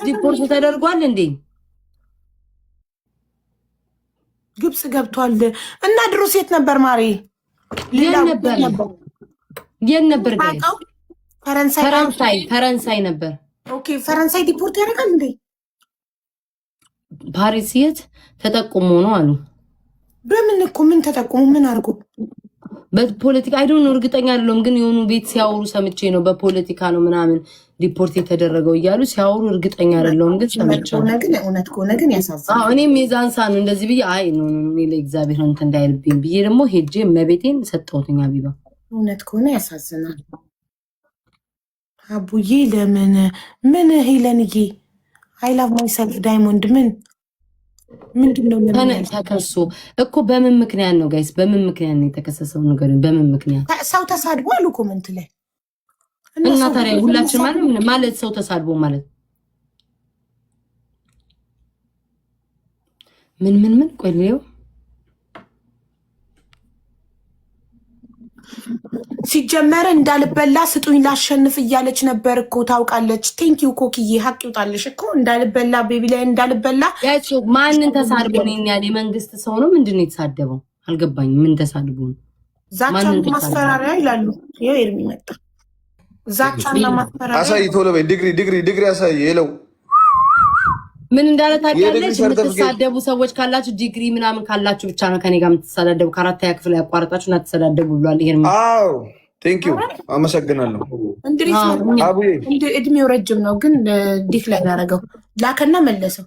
ዲፖርት ተደርጓል እንዴ? ግብጽ ገብቷል እና ድሮ ሴት ነበር ማሪ የት ነበር ጋይስ? ፈረንሳይ ነበር። ኦኬ ፈረንሳይ ዲፖርት ያደርጋል እንዴ? ፓሪስ የት ተጠቁሞ ነው አሉ። በምን እኮ ምን ተጠቁሞ ምን አድርጎ? በፖለቲካ አይዶን ነው እርግጠኛ አይደለም፣ ግን የሆኑ ቤት ሲያወሩ ሰምቼ ነው በፖለቲካ ነው ምናምን ዲፖርት የተደረገው እያሉ ሲያወሩ እርግጠኛ አይደለም፣ ግን ሰምቼ ነው። ግን እውነት ከሆነ ግን ያሳዝናል። እኔም የዛን ሳን እንደዚህ ብዬ አይ ነው እኔ ለእግዚአብሔር እንትን እንዳይልብኝ ብዬ ደግሞ ሄጄ መቤቴን ሰጠሁትኝ አቢባ። እውነት ከሆነ ያሳዝናል። አቡዬ ለምን ምን ሄለንዬ አይ ላቭ ማይሰልፍ ዳይሞንድ ምንድነው ተከሶ እኮ በምን ምክንያት ነው ጋይስ? በምን ምክንያት ነው የተከሰሰው? ነገር በምን ምክንያት ሰው ተሳድቦ አሉ ኮመንት ላይ እና ታዲያ ሁላችን ማለት ሰው ተሳድቦ ማለት ምን ቆይው ሲጀመር እንዳልበላ ስጡኝ ላሸንፍ እያለች ነበር እኮ ታውቃለች። ቴንኪው ኮክዬ ሀቅ ይውጣልሽ እኮ እንዳልበላ ቤቢ ላይ እንዳልበላ ያቺ ማንን ተሳድቦ ነው ያለ የመንግስት ሰው ነው ምንድነው የተሳደበው? አልገባኝም። ምን ተሳድቦ ነው? ዛቻና ማስፈራሪያ ይላሉ። ይሄ ኤርሚ መጣ። ዛቻና ማስፈራሪያ አሳይ ቶሎ በይ። ዲግሪ አሳይ ይለው ምን እንዳለ ታውቂያለሽ? የምትሳደቡ ሰዎች ካላችሁ ዲግሪ ምናምን ካላችሁ ብቻ ነው ከኔ ጋር የምትሳደቡ። ከአራተኛ ክፍል ያቋረጣችሁ እና ተሰዳደቡ ብሏል። ይሄን አዎ ቴንክ ዩ አመሰግናለሁ። አቡዬ እድሜው ረጅም ነው ግን ዲክላይን ያደረገው ላከና መለሰው።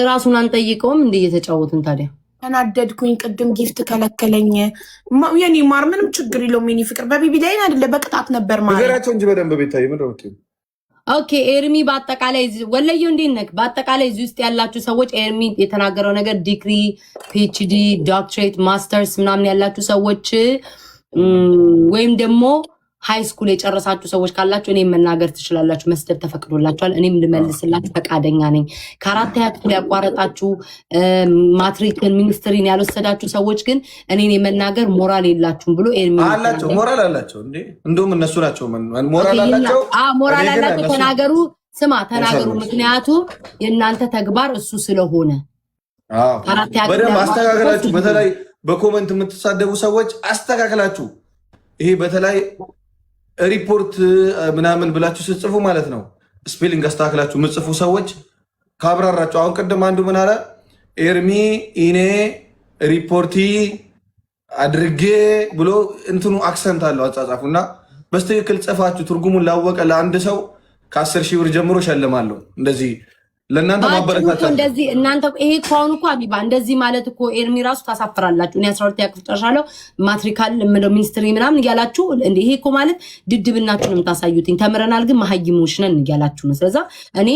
ራሱን አንጠይቀውም እንደ እየተጫወትን ታዲያ ተናደድኩኝ። ቅድም ጊፍት ከለከለኝ። የኔ ማር ምንም ችግር የለውም የኔ ፍቅር። በቢቢ ላይ አይደለ በቅጣት ነበር ማለት ነገራቸው እንጂ በደንብ ቤታዬ ምን ነው። ኦኬ ኤርሚ በአጠቃላይ ወለየው እንዴት ነክ? በአጠቃላይ እዚህ ውስጥ ያላችሁ ሰዎች ኤርሚ የተናገረው ነገር ዲግሪ፣ ፒኤችዲ፣ ዶክትሬት፣ ማስተርስ ምናምን ያላችሁ ሰዎች ወይም ደግሞ ሃይ ስኩል የጨረሳችሁ ሰዎች ካላችሁ እኔም መናገር ትችላላችሁ። መስደብ ተፈቅዶላችኋል። እኔም ልመልስላችሁ ፈቃደኛ ነኝ። ከአራተኛ ክፍል ያቋረጣችሁ ማትሪክን ሚኒስትሪን ያልወሰዳችሁ ሰዎች ግን እኔን የመናገር ሞራል የላችሁም ብሎ ኤርሚ አላቸው። ሞራል አላቸው እንዴ? እንደውም እነሱ ናቸው ሞራል አላቸው። ሞራል አላቸው። ተናገሩ፣ ስማ ተናገሩ። ምክንያቱ የእናንተ ተግባር እሱ ስለሆነ በደንብ አስተካከላችሁ። በተለይ በኮመንት የምትሳደቡ ሰዎች አስተካከላችሁ። ይሄ በተለይ ሪፖርት ምናምን ብላችሁ ስጽፉ ማለት ነው ስፔሊንግ አስተካክላችሁ የምጽፉ ሰዎች ካብራራችሁ። አሁን ቅድም አንዱ ምን አለ? ኤርሚ ኢኔ ሪፖርቲ አድርጌ ብሎ እንትኑ አክሰንት አለው አጻጻፉ እና በስትክክል ጽፋችሁ ትርጉሙን ላወቀ ለአንድ ሰው ከ10,000 ብር ጀምሮ ሸልማለሁ። እንደዚህ ለእናንተ ማበረታታ እንደዚህ እናንተ ይሄ ከሆኑ እኮ አቢባ እንደዚህ ማለት እኮ ኤርሚ ራሱ ታሳፍራላችሁ። እኔ 12 ያክፍል ጨርሻለሁ ማትሪካል ሚኒስትሪ ምናምን እያላችሁ እንደ ይሄ እኮ ማለት ድድብናችሁን የምታሳዩትኝ ተምረናል ግን መሀይሞች ነን እያላችሁ ነው። ስለዛ እኔ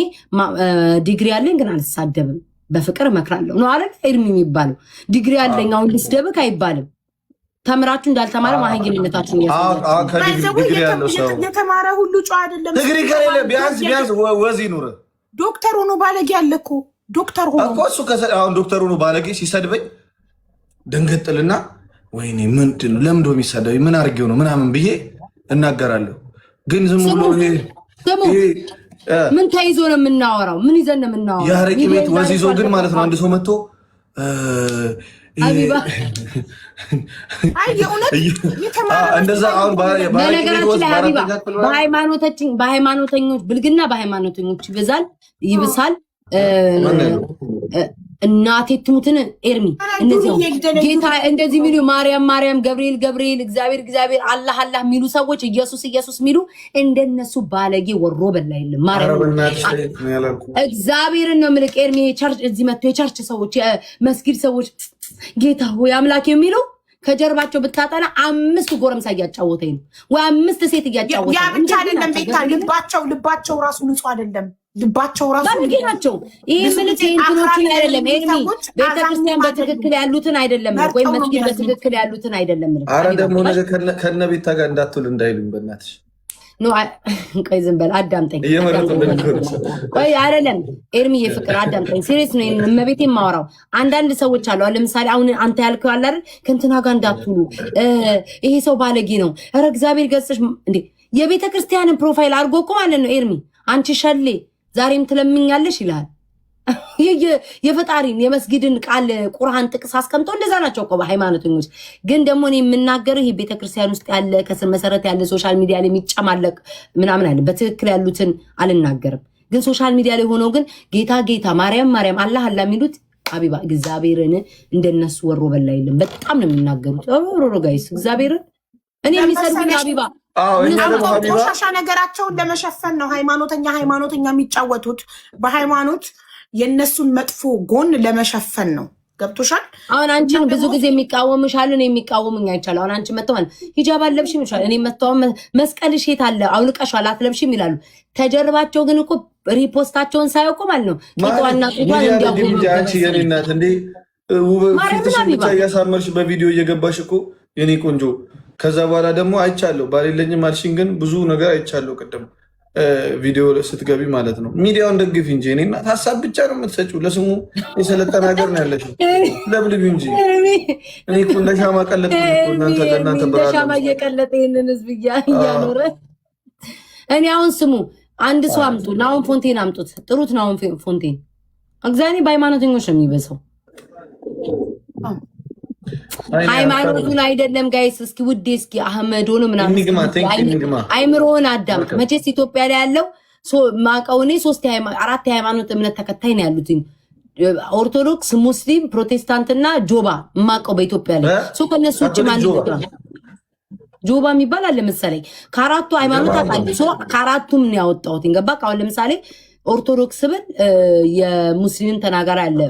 ዲግሪ ያለኝ ግን አልሳደብም፣ በፍቅር እመክራለሁ ነው አይደል ኤርሚ የሚባለው። ዲግሪ ያለኝ አሁን ልስደብክ አይባልም። ተምራችሁ እንዳልተማረ መሀይምነታችሁን የተማረ ሁሉ ጨዋ አይደለም። ዲግሪ ከሌለ ቢያንስ ወዝ ይኑር። ዶክተር ሆኖ ባለጌ አለ እኮ ዶክተር ሆኖ እኮ እሱ አሁን ዶክተር ሆኖ ባለጌ ሲሰድበኝ ደንገጥልና ወይኔ ምንድን ነው ለምንድን ነው የሚሰደበኝ ምን አድርጌው ነው ምናምን ብዬ እናገራለሁ። ግን ዝም ብሎ ምን ተይዞ ነው የምናወራው? ምን ይዘን ነው የምናወራው? የአረቂ ቤት ወዝ ይዞ ግን ማለት ነው አንድ ሰው መጥቶ አቢባ እንደዛ አሁን በሃይማኖተኞች ብልግና በሃይማኖተኞች ይብሳል። እናቴ ትሙትን ኤርሚ ጌታ እንደዚህ የሚሉ ማርያም ገብርኤል እግዚአብሔር አላህ የሚሉ ሰዎች ኢየሱስ የሚሉ እንደነሱ ባለጌ ወሮ በላ የለም። እግዚአብሔርን ነው የምልህ ኤርሚ። እዚህ መጥቶ የቸርች ሰዎች የመስጊድ ሰዎች ጌታ ሆይ አምላክ የሚሉ ከጀርባቸው ብታጠና 5 ጎረምሳ እያጫወተኝ ነው ወይ 5 ሴት እያጫወተኝ። ያ ብቻ አይደለም ቤታ ልባቸው ራሱ ንጹህ አይደለም። ልባቸው ራሱ ባለጌ ናቸው። ይሄ ምልክ እንትኖችን አይደለም ኤርሚ ቤተክርስቲያን በትክክል ያሉትን አይደለም ወይ መስጊድ በትክክል ያሉትን አይደለም። አረ ደግሞ ነገ ከነ ቤታ ጋር እንዳትውል እንዳይሉኝ በእናትሽ ኖ ቆይ ዝም በል አዳምጠኝ። ቆይ አይደለም ኤርሚ የፍቅር አዳምጠኝ። ሲሪየስ ነው እመቤቴ የማወራው። አንዳንድ ሰዎች አሉ ለምሳሌ አሁን አንተ ያልከው አለ አይደል ከእንትና ጋር እንዳትውሉ ይሄ ሰው ባለጌ ነው። ኧረ እግዚአብሔር ገጽሽ እንዴ የቤተ ክርስቲያንን ፕሮፋይል አድርጎ እኮ ማለት ነው ኤርሚ አንቺ ሸሌ ዛሬም ትለምኛለሽ ይላል። የፈጣሪን የመስጊድን ቃል ቁርአን ጥቅስ አስቀምጦ እንደዛ ናቸው እኮ በሃይማኖተኞች። ግን ደግሞ እኔ የምናገረው ይሄ ቤተክርስቲያን ውስጥ ያለ ከስር መሰረት ያለ ሶሻል ሚዲያ ላይ የሚጨማለቅ ምናምን አለ። በትክክል ያሉትን አልናገርም። ግን ሶሻል ሚዲያ ላይ ሆነው ግን ጌታ ጌታ ማርያም ማርያም አላህ አላህ የሚሉት ሀቢባ እግዚአብሔርን እንደነሱ ወሮ በላ የለም። በጣም ነው የሚናገሩት። ኦሮሮ ጋይስ እግዚአብሔርን እኔ የሚሰልኝ ሀቢባ ቆሻሻ ነገራቸውን ለመሸፈን ነው ሃይማኖተኛ የሚጫወቱት በሃይማኖት የነሱን መጥፎ ጎን ለመሸፈን ነው። ገብቶሻል? አሁን አንቺን ብዙ ጊዜ የሚቃወምሻል፣ እኔ የሚቃወሙኝ አይቻል። አሁን አንቺ መተዋል ሂጃብ አለብሽም ይችላል። እኔ መተዋል መስቀልሽ የት አለ አውልቀሻል አትለብሽም ይላሉ። ተጀርባቸው ግን እኮ ሪፖስታቸውን ሳያውቁ ማለት ነው ቂጧና ጡቷን እንዲያውቁ አንቺ የኔ እናት እንዴ ፊትሽን ብቻ እያሳመርሽ በቪዲዮ እየገባሽ እኮ የኔ ቆንጆ። ከዛ በኋላ ደግሞ አይቻለሁ ባሌለኝም አልሽኝ፣ ግን ብዙ ነገር አይቻለሁ ቅድም ቪዲዮ ስትገቢ ማለት ነው። ሚዲያውን ደግፊ እንጂ እኔ እናት ሀሳብ ብቻ ነው የምትሰጪው። ለስሙ የሰለጠነ ሀገር ነው ያለሽው። ለብልቢ እንጂ እኔ እኮ እንደ ሻማ ቀለጥ ለእናንተ ሻማ እየቀለጠ ይህንን ህዝብ እያኖረ እኔ አሁን ስሙ አንድ ሰው አምጡ፣ ናሁን ፎንቴን አምጡት፣ ጥሩት ናሁን ፎንቴን። እግዚአብሔር በሃይማኖተኞች ነው የሚበዛው። ሃይማኖቱን አይደለም ጋይስ። እስኪ ውዴ እስኪ አህመድ ሆኖ ምናምን አይምሮውን አዳምጥ። መቼስ ኢትዮጵያ ላይ ያለው ማቀው እኔ 4 የሃይማኖት እምነት ተከታይ ነው ያሉት፣ ኦርቶዶክስ፣ ሙስሊም፣ ፕሮቴስታንትና ጆባ ማቀው በኢትዮጵያ ላይ ከነሱ ውጭ ማን ይወጣል? ጆባ የሚባል አለ መሰለኝ። ከአራቱ ሃይማኖት አጣልሶ ከአራቱም ነው ያወጣሁት። ገባ? አሁን ለምሳሌ ኦርቶዶክስ ብል የሙስሊም ተናጋሪ አለ፣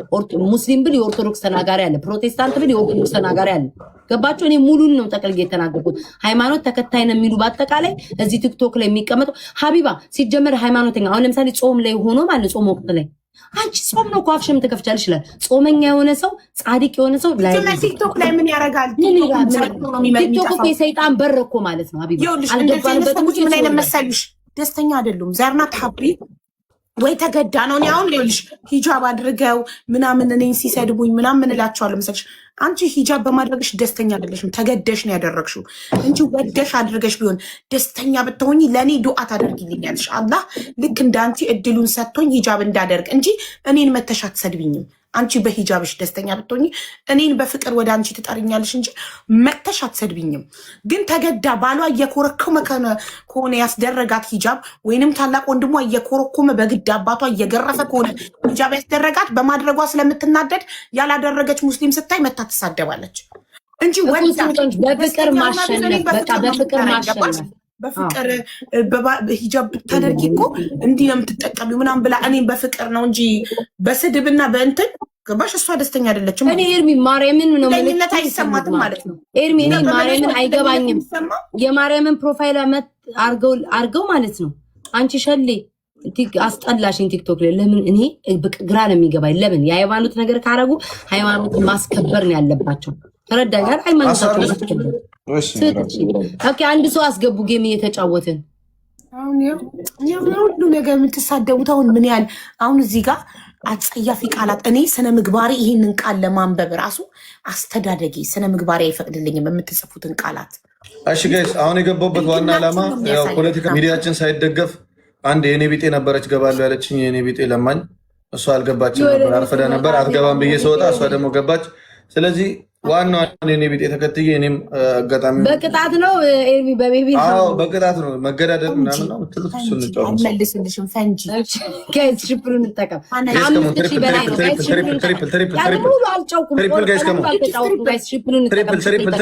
ሙስሊም ብል የኦርቶዶክስ ተናጋሪ አለ፣ ፕሮቴስታንት ብል የኦርቶዶክስ ተናጋሪ አለ። ገባችሁ? እኔ ሙሉን ነው ጠቅልጌ የተናገርኩት። ሃይማኖት ተከታይ ነው የሚሉ በአጠቃላይ እዚህ ቲክቶክ ላይ የሚቀመጡ ሀቢባ ሲጀመር ሃይማኖተኛ አሁን ለምሳሌ ጾም ላይ ሆኖ ማለት ጾም ወቅት ላይ አንቺ ጾም ነው ኳፍሽም ትከፍቻለሽ ይችላል። ጾመኛ የሆነ ሰው ጻድቅ የሆነ ሰው ላይ ቲክቶክ ላይ ምን ያደርጋል? ቲክቶክ እኮ የሰይጣን በር እኮ ማለት ነው ሀቢባ። አልገባንበትም። ምን አይነት መሰልሽ ደስተኛ አይደሉም። ዘርናት ሀቢ ወይ ተገዳ ነው። እኔ አሁን ይኸውልሽ ሂጃብ አድርገው ምናምን እኔን ሲሰድቡኝ ምናምን እላቸዋለሁ መሰልሽ። አንቺ ሂጃብ በማድረግሽ ደስተኛ አይደለሽም፣ ተገደሽ ነው ያደረግሽው እንጂ ወደሽ አድርገሽ ቢሆን ደስተኛ ብትሆኚ ለእኔ ዱዓ ታደርጊልኛለሽ። አላህ ልክ እንዳንቺ እድሉን ሰጥቶኝ ሂጃብ እንዳደርግ እንጂ እኔን መተሽ አትሰድቢኝም። አንቺ በሂጃብሽ ደስተኛ ብትሆኚ እኔን በፍቅር ወደ አንቺ ትጠርኛለሽ እንጂ መተሽ አትሰድቢኝም። ግን ተገዳ ባሏ እየኮረኮመ ከሆነ ያስደረጋት ሂጃብ ወይንም ታላቅ ወንድሟ እየኮረኮመ በግድ አባቷ እየገረፈ ከሆነ ሂጃብ ያስደረጋት በማድረጓ ስለምትናደድ ያላደረገች ሙስሊም ስታይ መታ ትሳደባለች እንጂ በፍቅር ማሸነፍ በቃ በፍቅር ማሸነፍ በፍቅር ሂጃብ ብታደርጊ እኮ እንዲህ ነው የምትጠቀሚው ምናምን ብላ እኔም በፍቅር ነው እንጂ በስድብና በእንትን ገባሽ? እሷ ደስተኛ አይደለችም። እኔ ኤርሚ ማርያምን ነው ለኝነት አይሰማትም ማለት ነው። ኤርሚ እኔ ማርያምን አይገባኝም። የማርያምን ፕሮፋይል አርገው ማለት ነው። አንቺ ሸሌ አስጠላሽኝ ቲክቶክ ላይ ለምን? እኔ ግራ ነው የሚገባኝ። ለምን የሃይማኖት ነገር ካረጉ ሃይማኖት ማስከበር ነው ያለባቸው። ተረዳኛል? ሃይማኖታቸው ማስከበር አንድ ሰው አስገቡ። ጌም እየተጫወትን ሁሉ ነገር የምትሳደቡት አሁን ምን ያህል አሁን እዚህ ጋር አጸያፊ ቃላት። እኔ ስነ ምግባሬ ይህንን ቃል ለማንበብ ራሱ አስተዳደጌ ስነ ምግባሬ አይፈቅድልኝም የምትጽፉትን ቃላት። እሺ ጋይስ፣ አሁን የገባሁበት ዋና ዓላማ ያው ፖለቲካ ሚዲያችን ሳይደገፍ አንድ የኔ ቢጤ ነበረች ገባለሁ ያለችኝ የኔ ቢጤ ለማኝ፣ እሷ አልገባችም ነበር፣ አርፈዳ ነበር አትገባም ብዬ ስወጣ እሷ ደግሞ ገባች። ስለዚህ ዋና የኔ ቢጤ ተከትዬ እኔም አጋጣሚ በቅጣት ነው ኤርሚ በቤቢ በቅጣት ነው መገዳደል ምናምን ነው ምትሉት። እሱ እንጫወት መልስልሽም ፈንጂ ጋይስ ሽፕሩ እንጠቀም። ትሪፕል